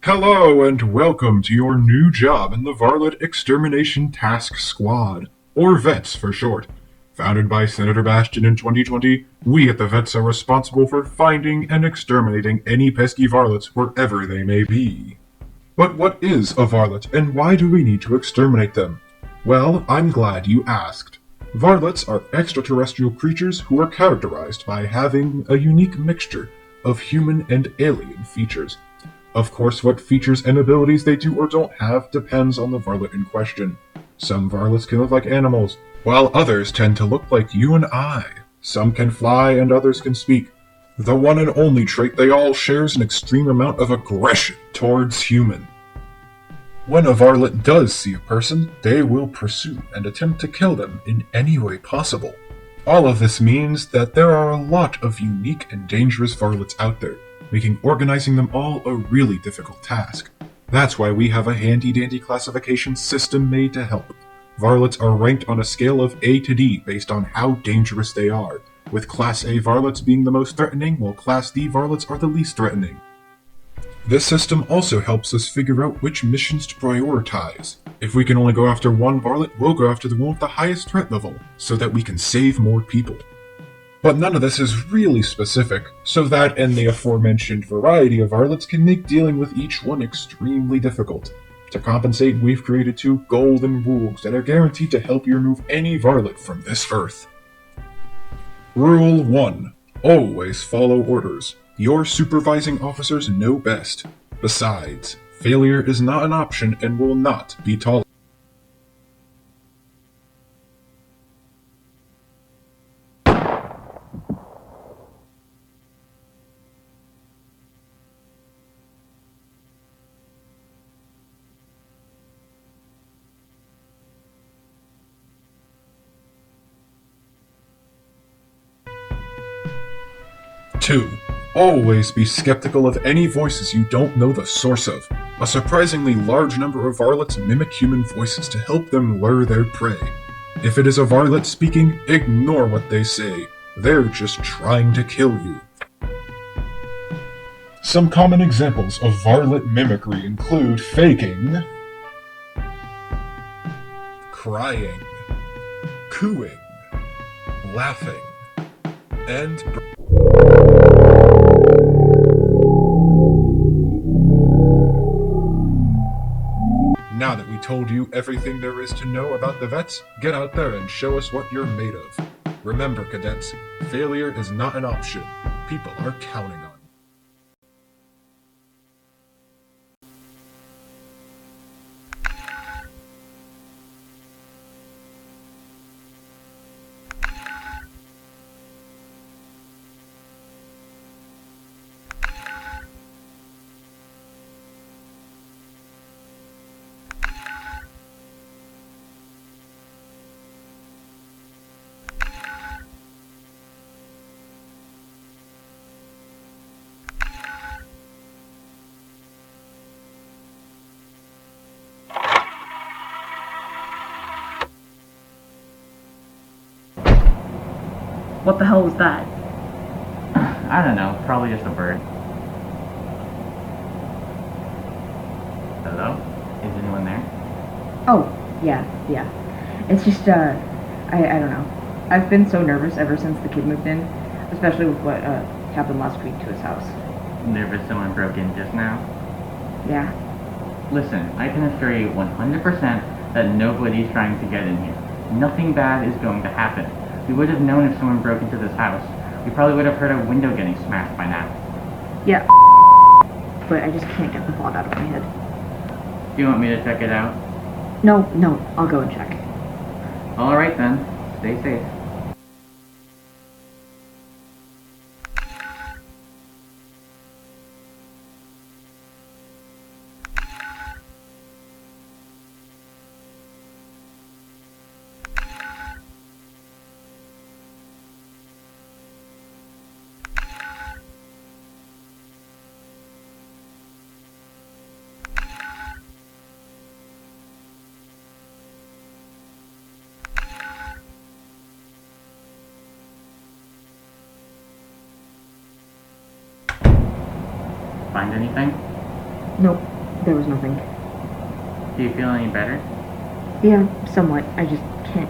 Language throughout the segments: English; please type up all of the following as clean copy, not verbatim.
Hello and welcome to your new job in the Varlet Extermination Task Squad, or VETS for short. Founded by Senator Bastian in 2020, we at the VETS are responsible for finding and exterminating any pesky varlets wherever they may be. But what is a varlet, and why do we need to exterminate them? Well, I'm glad you asked. Varlets are extraterrestrial creatures who are characterized by having a unique mixture of human and alien features. Of course, what features and abilities they do or don't have depends on the varlet in question. Some varlets can look like animals, while others tend to look like you and I. Some can fly and others can speak. The one and only trait they all share is an extreme amount of aggression towards human. When a varlet does see a person, they will pursue and attempt to kill them in any way possible. All of this means that there are a lot of unique and dangerous varlets out there, making organizing them all a really difficult task. That's why we have a handy-dandy classification system made to help. Varlets are ranked on a scale of A to D based on how dangerous they are, with Class A varlets being the most threatening, while Class D varlets are the least threatening. This system also helps us figure out which missions to prioritize. If we can only go after one varlet, we'll go after the one with the highest threat level, so that we can save more people. But none of this is really specific, so that and the aforementioned variety of varlets can make dealing with each one extremely difficult. To compensate, we've created 2 golden rules that are guaranteed to help you remove any varlet from this earth. Rule 1. Always follow orders. Your supervising officers know best. Besides, failure is not an option and will not be tolerated. 2. Always be skeptical of any voices you don't know the source of. A surprisingly large number of varlets mimic human voices to help them lure their prey. If it is a varlet speaking, ignore what they say. They're just trying to kill you. Some common examples of varlet mimicry include faking, crying, cooing, laughing, and Now that we told you everything there is to know about the vets, get out there and show us what you're made of. Remember, cadets, failure is not an option. People are counting on you. What the hell was that? I don't know, probably just a bird. Hello? Is anyone there? Oh, yeah. It's just, I don't know. I've been so nervous ever since the kid moved in, especially with what, happened last week to his house. Nervous someone broke in just now? Yeah. Listen, I can assure you 100% that nobody's trying to get in here. Nothing bad is going to happen. We would have known if someone broke into this house. We probably would have heard a window getting smashed by now. Yeah. But I just can't get the thought out of my head. Do you want me to check it out? No, I'll go and check. Alright then. Stay safe. Find anything? Nope. There was nothing. Do you feel any better? Yeah, somewhat. I just can't.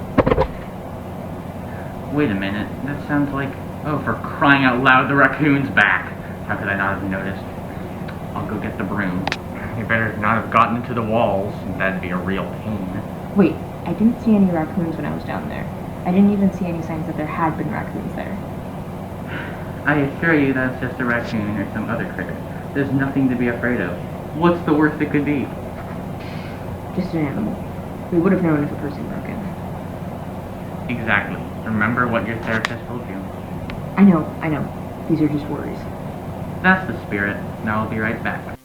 Wait a minute, that sounds like... Oh, for crying out loud, the raccoon's back! How could I not have noticed? I'll go get the broom. You better not have gotten into the walls. That'd be a real pain. Wait, I didn't see any raccoons when I was down there. I didn't even see any signs that there had been raccoons there. I assure you that's just a raccoon or some other critter. There's nothing to be afraid of. What's the worst it could be? Just an animal. We would have known if a person broke in. Exactly. Remember what your therapist told you. I know. These are just worries. That's the spirit. Now I'll be right back.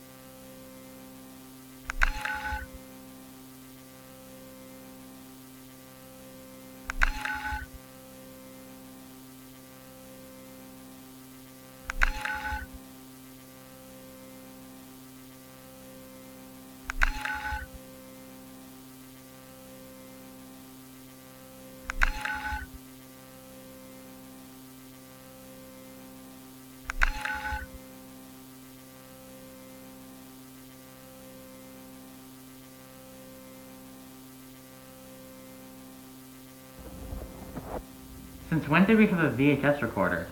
Since when did we have a VHS recorder?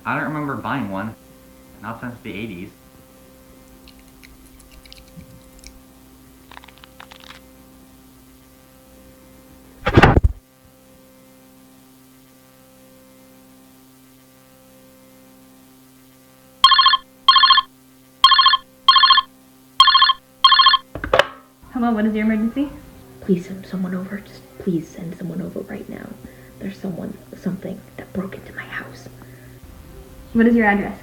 I don't remember buying one. Not since the 80s. Hello, what is your emergency? Please send someone over. Just please send someone over right now. There's something that broke into my house. What is your address?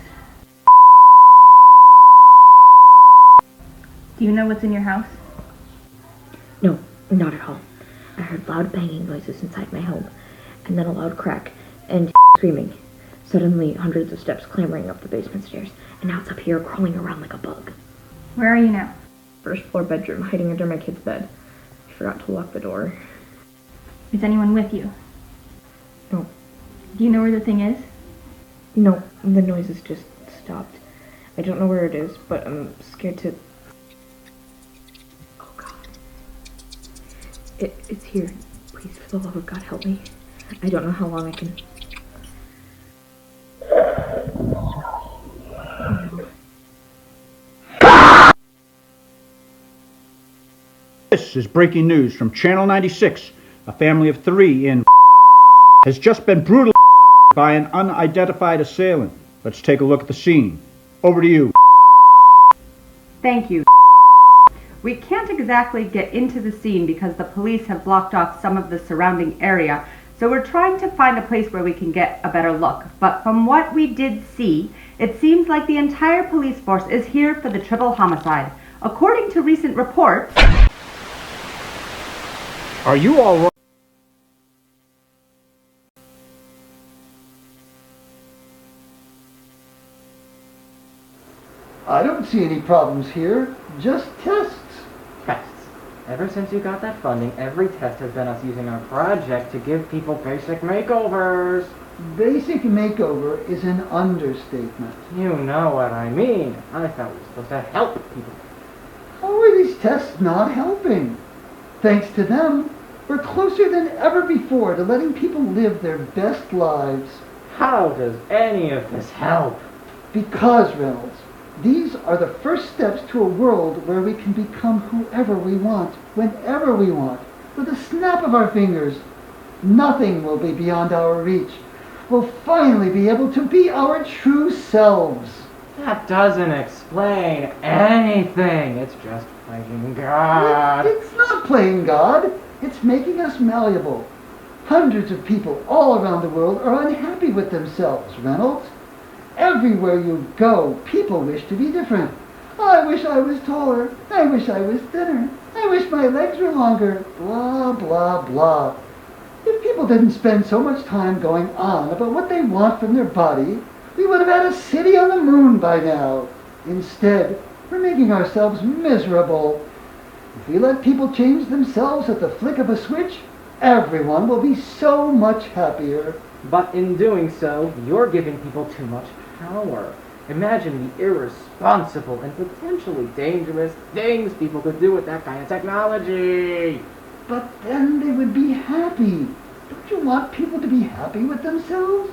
Do you know what's in your house? No, not at all. I heard loud banging noises inside my home, and then a loud crack, and screaming. Suddenly, hundreds of steps clambering up the basement stairs, and now it's up here crawling around like a bug. Where are you now? First floor bedroom, hiding under my kid's bed. I forgot to lock the door. Is anyone with you? No. Do you know where the thing is? No, the noises just stopped. I don't know where it is, but I'm scared to... Oh God. It's here. Please, for the love of God, help me. I don't know how long I can... This is breaking news from Channel 96. A family of 3 in has just been brutalized by an unidentified assailant. Let's take a look at the scene. Over to you. Thank you. We can't exactly get into the scene because the police have blocked off some of the surrounding area, so we're trying to find a place where we can get a better look. But from what we did see, it seems like the entire police force is here for the triple homicide. According to recent reports... Are you all right? I don't see any problems here, just tests. Tests. Ever since you got that funding, every test has been us using our project to give people basic makeovers. Basic makeover is an understatement. You know what I mean. I thought we were supposed to help people. How are these tests not helping? Thanks to them, we're closer than ever before to letting people live their best lives. How does any of this help? Because, Reynolds, these are the first steps to a world where we can become whoever we want, whenever we want, with a snap of our fingers. Nothing will be beyond our reach. We'll finally be able to be our true selves. That doesn't explain anything. It's just playing God. It's not playing God. It's making us malleable. Hundreds of people all around the world are unhappy with themselves, Reynolds. Everywhere you go, people wish to be different. I wish I was taller. I wish I was thinner. I wish my legs were longer. Blah, blah, blah. If people didn't spend so much time going on about what they want from their body, we would have had a city on the moon by now. Instead, we're making ourselves miserable. If we let people change themselves at the flick of a switch, everyone will be so much happier. But in doing so, you're giving people too much power. Imagine the irresponsible and potentially dangerous things people could do with that kind of technology. But then they would be happy. Don't you want people to be happy with themselves?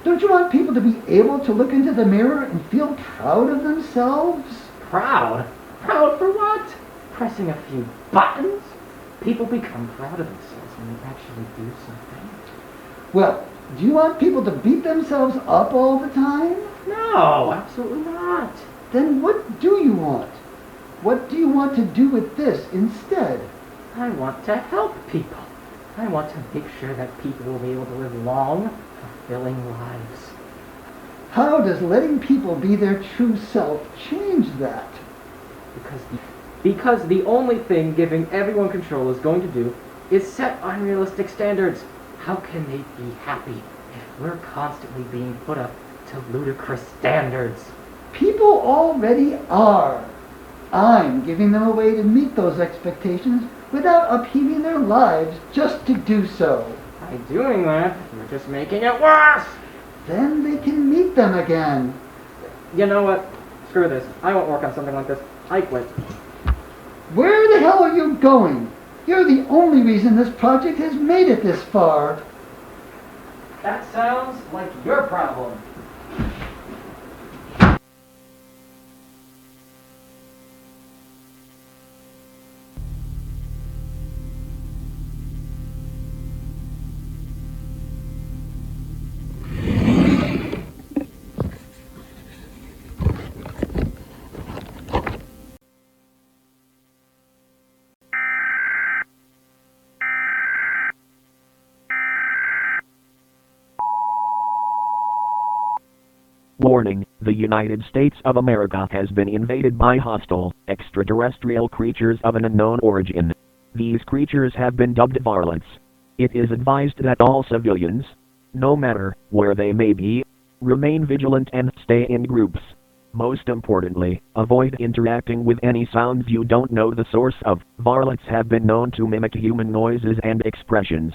Don't you want people to be able to look into the mirror and feel proud of themselves? Proud? Proud for what? Pressing a few buttons? People become proud of themselves when they actually do something. Well, do you want people to beat themselves up all the time? No, absolutely not. Then what do you want? What do you want to do with this instead? I want to help people. I want to make sure that people will be able to live long, fulfilling lives. How does letting people be their true self change that? Because the only thing giving everyone control is going to do is set unrealistic standards. How can they be happy if we're constantly being put up to ludicrous standards? People already are. I'm giving them a way to meet those expectations without upheaving their lives just to do so. By doing that, you're just making it worse! Then they can meet them again. You know what? Screw this. I won't work on something like this. I quit. Where the hell are you going? You're the only reason this project has made it this far. That sounds like your problem. Warning, the United States of America has been invaded by hostile, extraterrestrial creatures of an unknown origin. These creatures have been dubbed varlets. It is advised that all civilians, no matter where they may be, remain vigilant and stay in groups. Most importantly, avoid interacting with any sounds you don't know the source of. Varlets have been known to mimic human noises and expressions.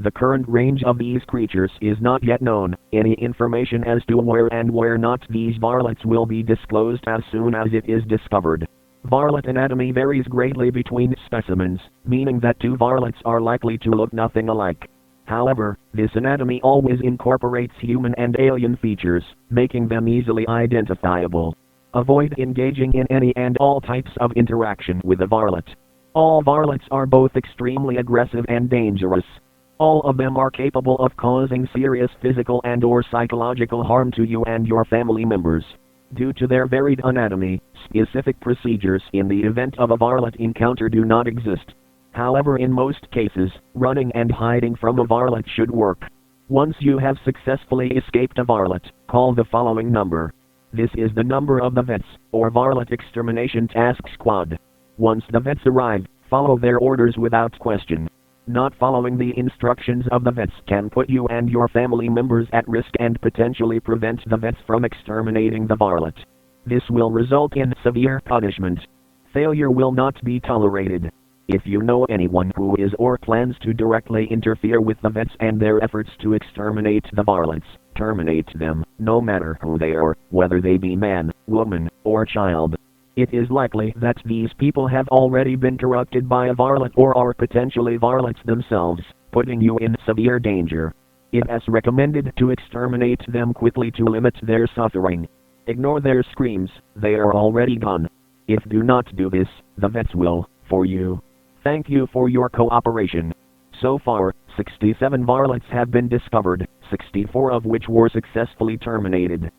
The current range of these creatures is not yet known. Any information as to where and where not these varlets will be disclosed as soon as it is discovered. Varlet anatomy varies greatly between specimens, meaning that two varlets are likely to look nothing alike. However, this anatomy always incorporates human and alien features, making them easily identifiable. Avoid engaging in any and all types of interaction with a varlet. All varlets are both extremely aggressive and dangerous. All of them are capable of causing serious physical and/or psychological harm to you and your family members. Due to their varied anatomy, specific procedures in the event of a varlet encounter do not exist. However, in most cases, running and hiding from a varlet should work. Once you have successfully escaped a varlet, call the following number. This is the number of the Vets, or Varlet Extermination Task Squad. Once the Vets arrive, follow their orders without question. Not following the instructions of the Vets can put you and your family members at risk and potentially prevent the Vets from exterminating the varlet. This will result in severe punishment. Failure will not be tolerated. If you know anyone who is or plans to directly interfere with the Vets and their efforts to exterminate the varlets, terminate them, no matter who they are, whether they be man, woman, or child. It is likely that these people have already been corrupted by a varlet or are potentially varlets themselves, putting you in severe danger. It is recommended to exterminate them quickly to limit their suffering. Ignore their screams, they are already gone. If do not do this, the Vets will, for you. Thank you for your cooperation. So far, 67 varlets have been discovered, 64 of which were successfully terminated.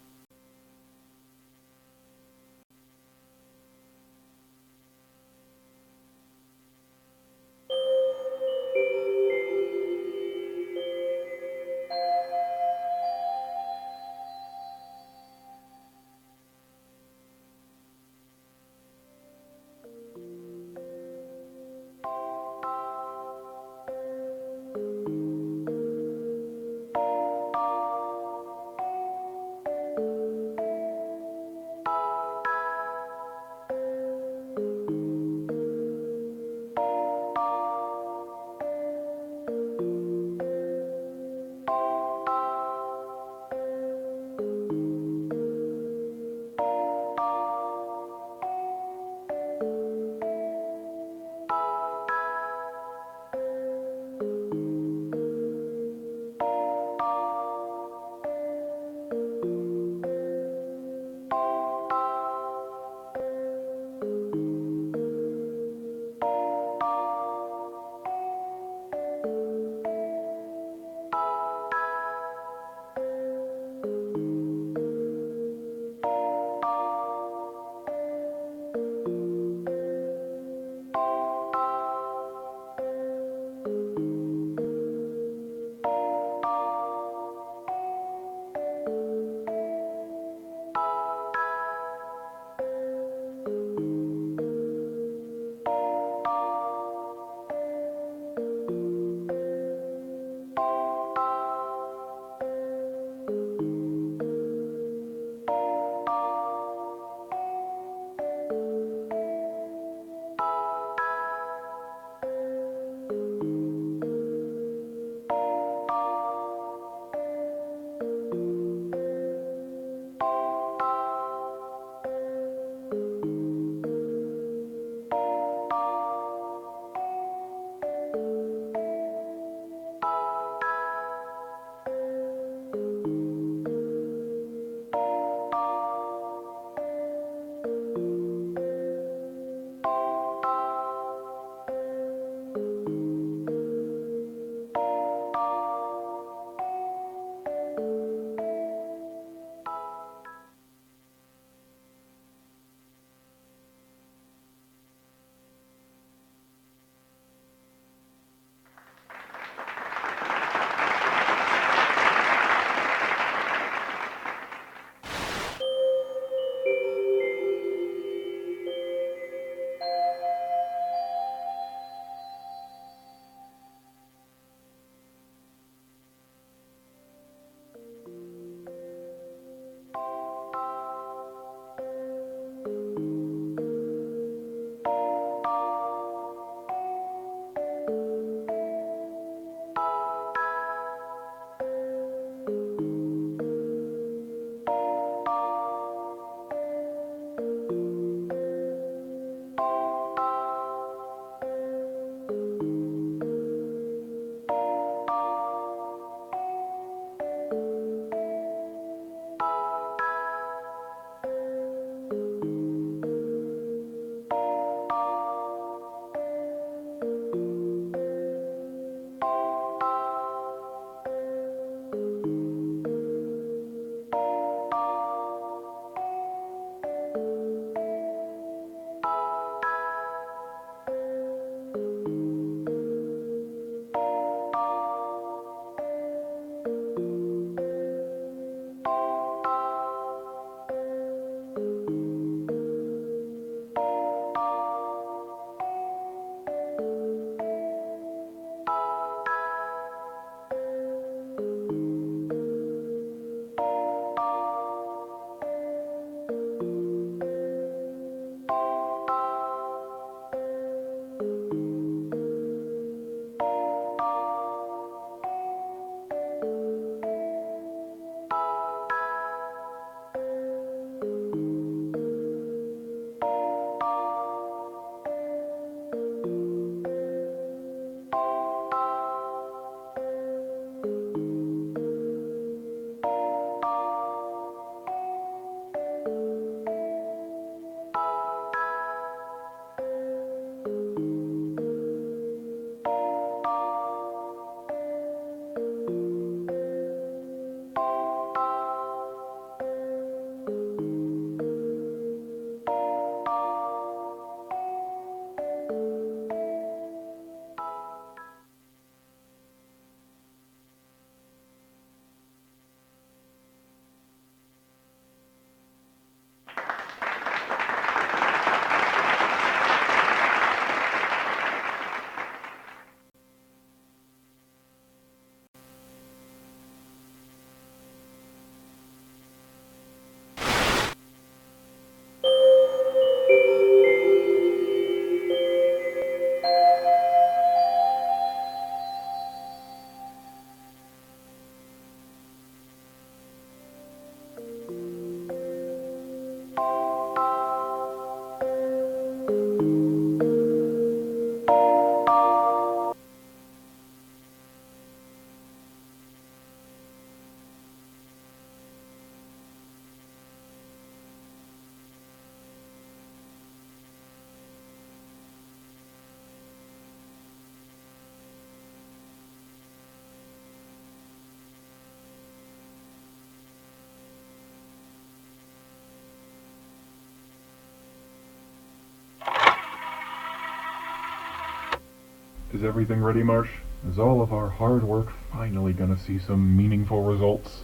Is everything ready, Marsh? Is all of our hard work finally gonna see some meaningful results?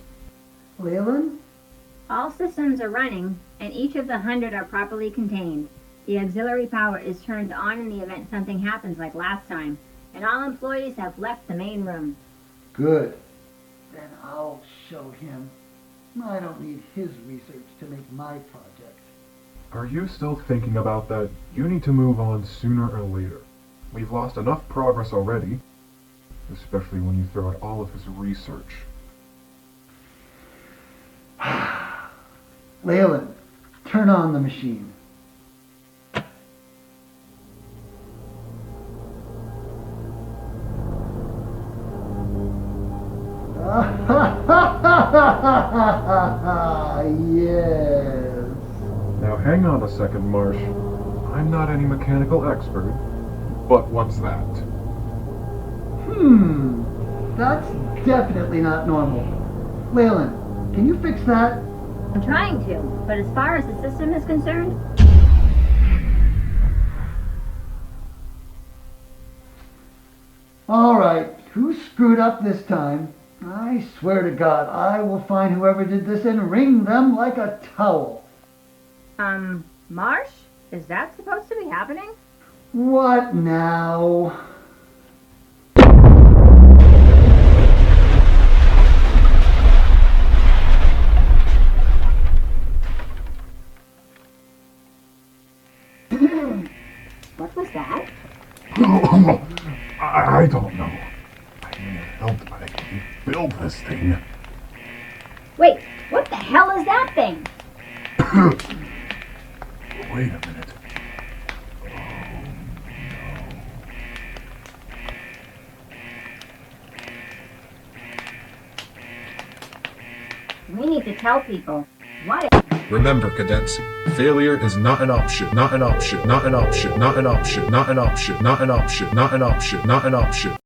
Leyland? All systems are running, and each of the 100 are properly contained. The auxiliary power is turned on in the event something happens like last time, and all employees have left the main room. Good. Then I'll show him. I don't need his research to make my project. Are you still thinking about that? You need to move on sooner or later. We've lost enough progress already, especially when you throw out all of his research. Leyland, turn on the machine. Yes. Now hang on a second, Marsh. I'm not any mechanical expert, but what's that? That's definitely not normal. Leyland, can you fix that? I'm trying to, but as far as the system is concerned, All right, who screwed up this time? I swear to God, I will find whoever did this and wring them like a towel. Marsh? Is that supposed to be happening? What now? What was that? I don't know. I may have helped, but I can't build this thing. Wait, what the hell is that thing? Wait a minute. We need to tell people. What Remember, cadets, failure is not an option, not an option, not an option, not an option, not an option, not an option, not an option, not an option.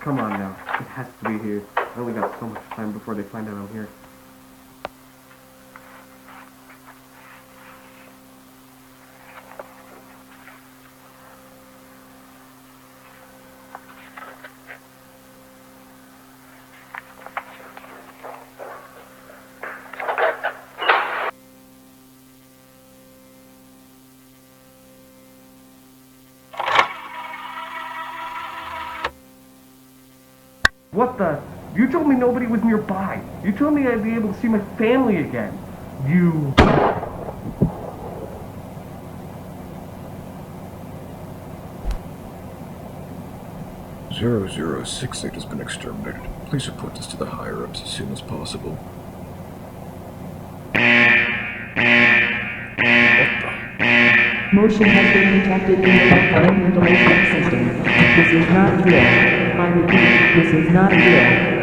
Come on now. It has to be here. I only got so much time before they find out I'm here. What the? You told me nobody was nearby. You told me I'd be able to see my family again. You... 0068 has been exterminated. Please report this to the higher-ups as soon as possible. Motion has been detected in the upcoming ventilation system. This is not real. I repeat, this is not real.